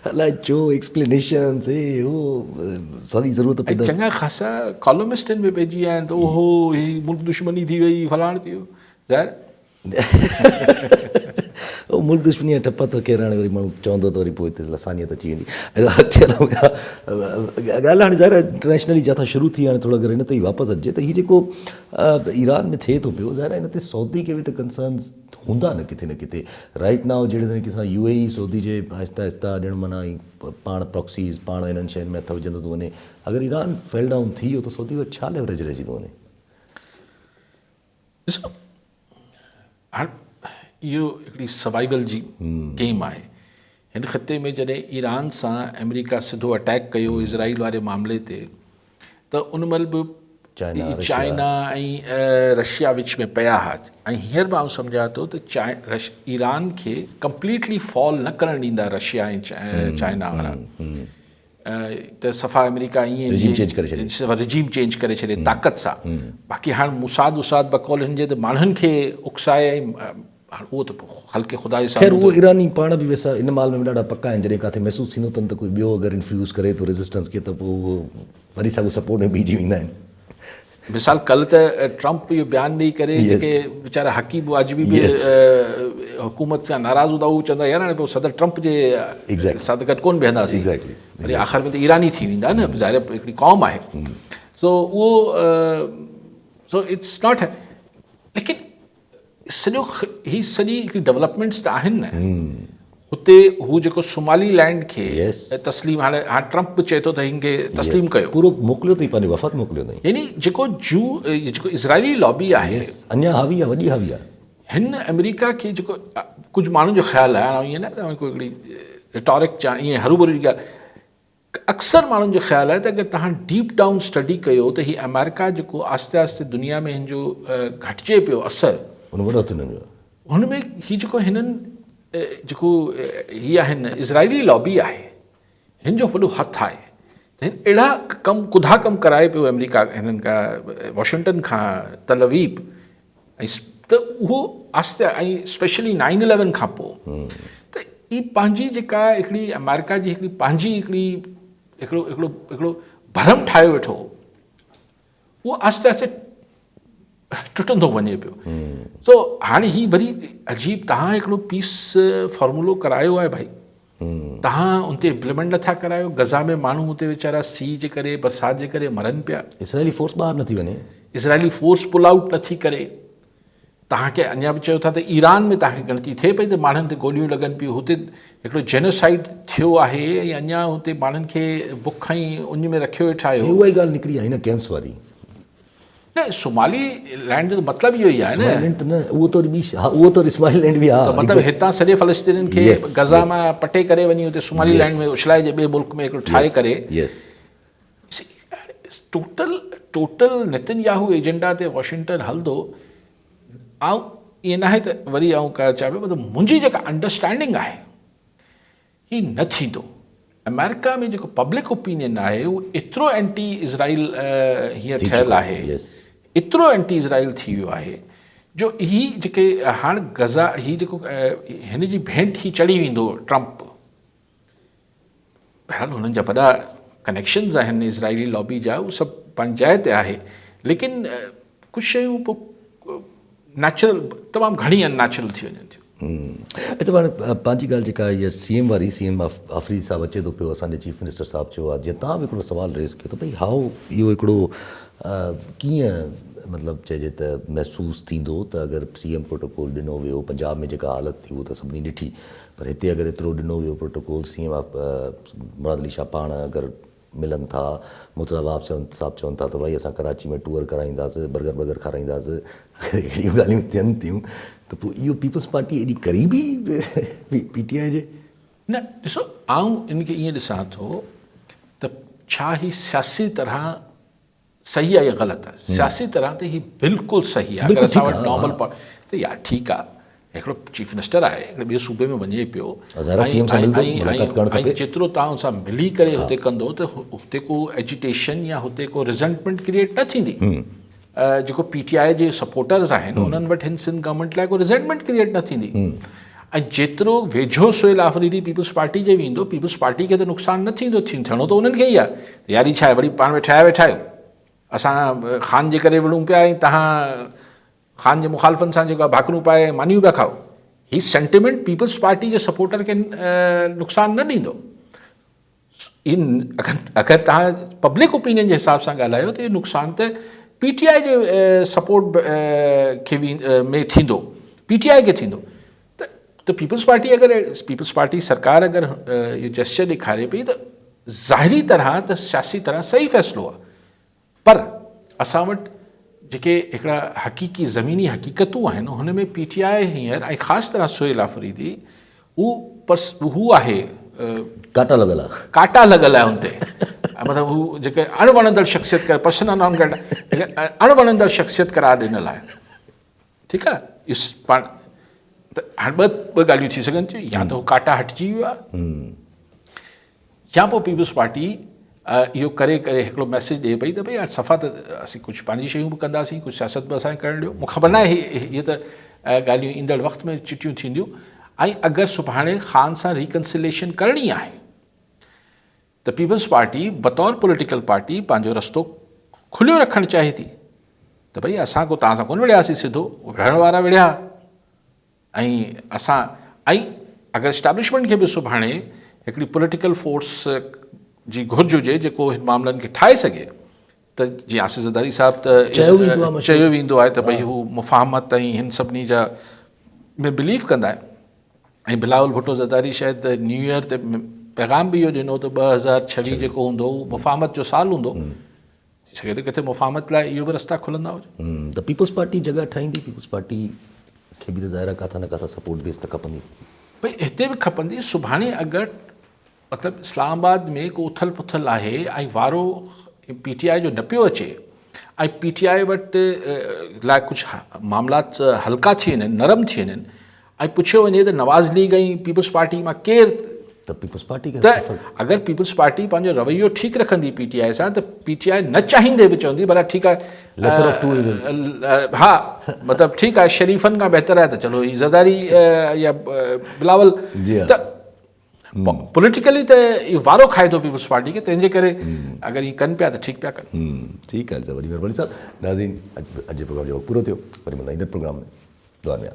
अलाए छो एक्सप्लेनेशन सारी ज़रूरत पए, चङा ख़ासा कॉलमिस्टनि में पइजी विया आहिनि त ओहो हीअ मुल्क दुश्मनी थी वई फलाण थी वियो, ज़ाहिर मुल्क दुश्मनी जा टपा त केरु हाणे वरी माण्हू चवंदो त वरी पोइ हिते लसानियत अची वेंदी। ॻाल्हि हाणे ज़ाहिर इंटरनेशनली जिथां शुरू थी हाणे थोरो अगरि हिन ते ई वापसि अचे त हीअ जेको ईरान में थिए थो पियो, ज़ाहिर हिन ते सऊदी खे बि त कंसर्न्स हूंदा न किथे राइट नाउ, जहिड़े तरीक़े सां UAE सऊदी जे आहिस्ता आहिस्ता ॼण माना पाण प्रॉक्सीज़ पाण हिननि शयुनि में हथ विझंदो थो वञे, अगरि ईरान फेल डाउन थी वियो त सऊदी वटि छा लेवरेज रहिजी थो वञे? ॾिसो इहो हिकिड़ी सर्वाइवल जी गेम आहे। हिन ख़ते में जॾहिं ईरान सां अमेरिका सिधो अटैक कयो इज़राइल वारे मामले ते, त उन महिल बि चाइना ऐं रशिया विच में पिया हुआ, ऐं हींअर बि आउं सम्झां थो त ईरान खे कंप्लीटली फॉल न करणु ॾींदा रशिया ऐं चाइना वारा, त सफ़ा अमेरिका ईअं रिजीम चेंज करे छॾे ताक़त सां। बाक़ी हाणे मुसाद बकौल हिन जे त माण्हुनि खे उकसाए ऐं हाणे उहो त हल्के ख़ुदा जे ख़ैर साम्हूं उहो ईरानी पाण बि वैसा इन माल में ॾाढा पका आहिनि, जॾहिं किथे महसूसु थींदो अथनि त कोई ॿियो अगरि इन्फ्यूज़ करे थो रेज़िस्टेंस खे, त पोइ उहो वरी साॻियो सपोर्ट में बीहजी वेंदा आहिनि। मिसाल कल्ह त ट्रंप इहो बयानु ॾेई करे Yes. जेके वीचारा हकीब वाजिबी बि Yes. हुकूमत सां नाराज़ हूंदा, उहो चवंदा यार हाणे पोइ सदर ट्रंप जे Exactly. साथ गॾु कोन बीहंदासीं, Exactly. वरी आख़िर में त ईरानी थी वेंदा न, ज़ाहिर हिकिड़ी क़ौम आहे। सो उहो सो इट्स नॉट, लेकिन सॼो ही सॼी हिकिड़ी डेवलपमेंट्स त आहिनि न। हुते हू जेको सोमाली लैंड खे Yes. तस्लीम, हाणे ट्रंप बि चए थो त हिन खे तस्लीम कयो, पूरो मोकिलियो अथई, पंहिंजो वफ़द मोकिलियो अथई। यानी जेको जेको इज़राइली लॉबी आहे, अञा हावी आहे, वॾी हावी आहे। हिन अमेरिका खे जेको कुझु माण्हुनि जो ख़्यालु आहे, हाणे ईअं न त कोई हिकिड़ी रिटोरिक चा ईअं हरू भरू जी ॻाल्हि, अक्सर माण्हुनि जो ख़्यालु आहे त अगरि तव्हां डीप डाउन स्टडी कयो त हीउ अमेरिका जेको आस्ते आस्ते दुनिया में हिन जो घटिजे पियो असरु, उन वॾो थी वञो। हुन में हीउ जेको हिननि जेको हीअ आहिनि इज़राइली लॉबी आहे, हिन जो वॾो हथु आहे। त हिन अहिड़ा कुधा कमु कराए पियो अमेरिका, हिननि खां वॉशिंगटन खां तल अवीब, ऐं त उहो आस्ते ऐं स्पेशली 9/11 खां पोइ त ई पंहिंजी जेका हिकिड़ी अमेरिका जी हिकिड़ी पंहिंजी हिकिड़ो भरम ठाहे वेठो, उहो आस्ते आस्ते टुटंदो वञे पियो। सो हाणे ही वरी अजीब, तव्हां हिकिड़ो पीस फॉर्मूलो करायो आहे भाई, तव्हां उते इम्प्लीमेंट नथा करायो। गज़ा में माण्हू हुते वीचारा सीउ जे करे, बरसाति जे करे मरनि पिया, इसराइली फोर्स ॿाहिरि नथी वञे, इज़राइली फोर्स पुल आउट नथी करे। तव्हांखे अञा बि चयो था त ईरान में तव्हांखे गिणती थिए पई त माण्हुनि ते गोलियूं लॻनि पियूं, हुते हिकिड़ो जेनोसाइड थियो आहे, ऐं अञा हुते माण्हुनि खे बुख ऐं उन में रखियो वेठा आहियो। उहा ई ॻाल्हि निकिरी आहे हिन कैम्प्स वारी। न सोमाली लैंड जो मतिलबु इहो ई आहे न, सोमालीलैंड त न, उहो त ॿी हा, उहो त सोमालीलैंड बि आहे। मतिलबु हितां सॼे फ़लस्तीनियुनि खे Yes, गज़ा yes. मां पटे करे वञी हुते सोमाली Yes. लैंड में उछलाए जे ॿिए मुल्क में हिकिड़ो ठाहे करे, टोटल नेतन्याहू एजेंडा ते वॉशिंगटन हलंदो। ऐं ईअं न आहे त वरी आऊं का चवां पियो, मतिलबु मुंहिंजी जेका अंडरस्टैंडिंग आहे ही न थींदो। अमेरिका में जेको पब्लिक ओपिनियन आहे उहो एतिरो एंटी इज़राइल हीअं ठहियलु आहे, एतिरो एंटी इज़राइल थी वियो आहे, जो ही जेके हाणे गज़ा ही जेको हिन जी भेंट ही चढ़ी वेंदो ट्रंप। बहरहाल हुननि जा वॾा कनेक्शन्स आहिनि इज़राइली लॉबी जा, उहो सभु पंहिंजी जाइ ते आहे, लेकिन कुझु शयूं पोइ नेचुरल तमामु घणी अननेचुरल थी वञनि थियूं। अच्छा, पाण पंहिंजी ॻाल्हि जेका इहा CM वारी, CM आफ़रीदी साहिबु अचे थो पियो, असांजे चीफ मिनिस्टर साहिबु चयो आहे, जीअं तव्हां बि हिकिड़ो सुवालु रेज़ कयो त भई हाउ इहो हिकिड़ो कीअं मतिलबु चइजे त महसूसु थींदो त अगरि CM प्रोटोकॉल ॾिनो वियो, पंजाब में जेका हालत थी उहो त सभिनी ॾिठी, पर हिते अगरि एतिरो ॾिनो वियो प्रोटोकॉल, CM मुराद अली शाह पाण अगरि मिलनि था, मुर्तज़ा साहिबु चवनि था त भई असां कराची में टूर कराईंदासीं, बर्गर खाराईंदासीं, अहिड़ियूं ॻाल्हियूं थियनि थियूं, त पोइ इहो पीपल्स पार्टी एॾी क़रीबी PTI जे? न ॾिसो, आऊं इनखे ईअं ॾिसां थो त छा ही सियासी तरह सही आहे या ग़लति आहे। सियासी तरह ते ही बिल्कुलु सही आहे। अगरि असां वटि नॉर्मल त यार ठीकु आहे, हिकिड़ो चीफ मिनिस्टर आहे, हिकिड़े ॿिए सूबे में वञे पियो, ऐं जेतिरो तव्हां सां मिली करे हुते कंदो त हुते को एजिटेशन या हुते को रिज़ेंटमेंट क्रिएट न थींदी। जेको PTI जे सपोर्टर्स आहिनि उन्हनि वटि हिन सिंध गवर्नमेंट लाइ को रिज़ेंटमेंट क्रिएट न थींदी। ऐं जेतिरो वेझो सोहेल आफ़रीदी पीपल्स पार्टी जे वेंदो, पीपल्स पार्टी खे त नुक़सानु न थींदो, थियणो त उन्हनि खे ई आहे। यारी छा आहे, वरी पाण में ठहिया वेठा आहियो, असां ख़ान जे करे विढ़ूं पिया, ऐं तव्हां ख़ान जे मुखालफ़नि सां जेको आहे भाकरूं पाए मानियूं पिया खाओ। ही सेंटिमेंट पीपल्स पार्टी जे सपोर्टर खे नुक़सानु न ॾींदो। अगरि तव्हां पब्लिक ओपिनियन जे हिसाब सां ॻाल्हायो त इहो नुक़सानु त PTI जे सपोर्ट खे में थींदो, PTI खे थींदो। त पीपल्स पार्टी अगरि पीपल्स पार्टी सरकार अगरि इहो जेस्चर ॾेखारे पई त ज़ाहिरी तरह त सियासी तरह सही फ़ैसिलो आहे, पर असां वटि जेके हिकिड़ा हक़ीक़ी ज़मीनी हक़ीक़तूं आहिनि हुन में PTI हींअर ऐं ख़ासि तरह सोहेल आफ़रीदी हू आहे काटा लॻल आहे, काटा लॻल आहे हुन ते। मतिलबु हू जेके अणवणंदड़ शख़्सियत करे पर्सनल नॉन ग्रेटा अणवणंदड़ शख़्सियत करार ॾिनल आहे। ठीकु आहे, इस पाण त हाणे ॿ ॻाल्हियूं थी सघनि थियूं, या त हू काटा हटिजी वियो आहे, या पोइ पीपल्स पार्टी इहो करे हिकिड़ो मैसेज ॾिए पई त भई हाणे सफ़ा त असीं कुझु पंहिंजी शयूं बि कंदासीं, कुझु सियासत बि असांखे करणु ॾियो। मूंखे ख़बर न आहे हीअ त ॻाल्हियूं ईंदड़ वक़्त में चिटियूं थींदियूं ऐं अगरि सुभाणे ख़ान सां रिकन्सिलेशन करणी आहे त पीपल्स पार्टी बतौर पॉलिटिकल पार्टी पंहिंजो रस्तो खुलियो रखणु चाहे थी त भई असां को तव्हां सां कोन विढ़ियासीं सिधो विढ़ण वारा विढ़िया ऐं असां ऐं अगरि इस्टेब्लिशमेंट खे बि सुभाणे हिकिड़ी पॉलिटिकल फोर्स जी घुर्ज हुजे जेको हिन मामलनि खे ठाहे सघे त जीअं आसिफ़ ज़रदारी साहिबु त चयो वेंदो आहे त भई हू मुफ़ाहमत ऐं हिन सभिनी जा में बिलीव कंदा आहिनि ऐं बिलावल भुट्टो ज़रदारी शायदि न्यू ईयर ते पैगाम बि इहो ॾिनो त 2026 जेको हूंदो मुफ़ाहमत जो साल हूंदो थी सघे थो किथे मुफ़ाहमत लाइ इहो बि रस्ता खुलंदा हुजनि त पीपल्स पार्टी जॻह ठाहींदी पीपल्स पार्टी खे बि त ज़ाहिर आहे काथा न काथा सपोर्ट बेस त खपंदी भई हिते बि खपंदी सुभाणे अगरि मतिलबु इस्लामाबाद में को उथल पुथल आहे ऐं वारो PTI जो न पियो अचे ऐं PTI वटि लाइ कुझु मामलात हल्का थी वञनि नरम थी वञनि ऐं पुछियो वञे त नवाज़ लीग ऐं पीपल्स पार्टी मां केरु त पीपल्स पार्टी खे त अगरि पीपल्स पार्टी पंहिंजो रवैयो ठीकु रखंदी PTI सां त PTI न चाहींदे बि चवंदी भला ठीकु आहे हा मतिलबु ठीकु आहे शरीफ़नि खां बहितर आहे त चलो ही ज़रदारी या बिलावल त पॉलिटिकली त इहो वारो खाए थो पीपल्स पार्टी खे तंहिंजे करे अगरि इहे कनि पिया त ठीकु पिया कनि ठीकु आहे वॾी महिरबानी साहिबु नाज़रीन अॼु प्रोग्राम जो पूरो थियो वरी मिलंदा ईंदड़ प्रोग्राम में दुआ में